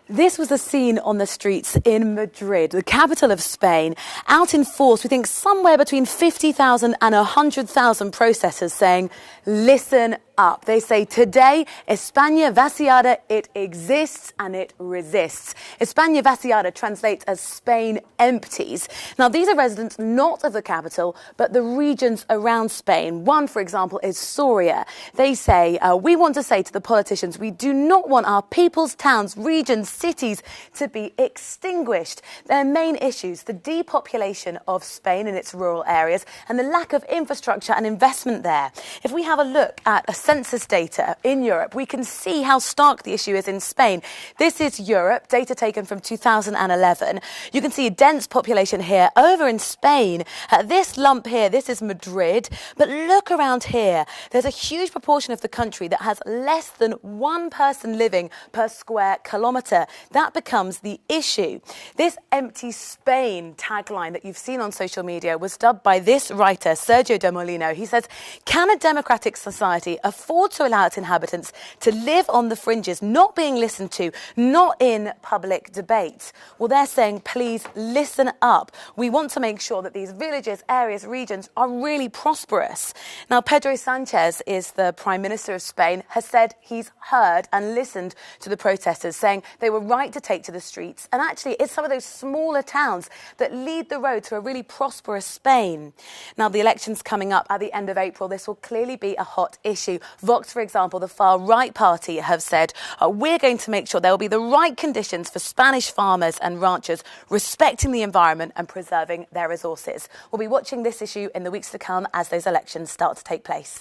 This was the scene on the streets in Madrid, the capital of Spain. Out in force, we think somewhere between 50,000 and 100,000 protesters saying, listen up. They say today, España vaciada, it exists and it resists. España vaciada translates as Spain empties. Now, these are residents not of the capital, but the regions around Spain. One, for example, is Soria. They say, we want to say to the politicians, we do not want our people's towns, regions, cities to be extinguished. Their main issues, the depopulation of Spain in its rural areas and the lack of infrastructure and investment there. If we have a look at a census data in Europe, we can see how stark the issue is in Spain. This is Europe, data taken from 2011. You can see a dense population here. Over in Spain, this lump here, this is Madrid. But look around here. There's a huge proportion of the country that has less than one person living per square kilometre. That becomes the issue. This empty Spain tagline that you've seen on social media was dubbed by this writer, Sergio de Molino. He says, can a democratic society afford to allow its inhabitants to live on the fringes, not being listened to, not in public debate? Well, they're saying, please listen up. We want to make sure that these villages, areas, regions are really prosperous. Now, Pedro Sanchez is the Prime Minister of Spain, has said he's heard and listened to the protesters, saying they were right to take to the streets. And actually, it's some of those smaller towns that lead the road to a really prosperous Spain. Now, the election's coming up at the end of April. This will clearly be a hot issue. Vox, for example, the far-right party, have said, we're going to make sure there will be the right conditions for Spanish farmers and ranchers, respecting the environment and preserving their resources. We'll be watching this issue in the weeks to come as those elections start to take place.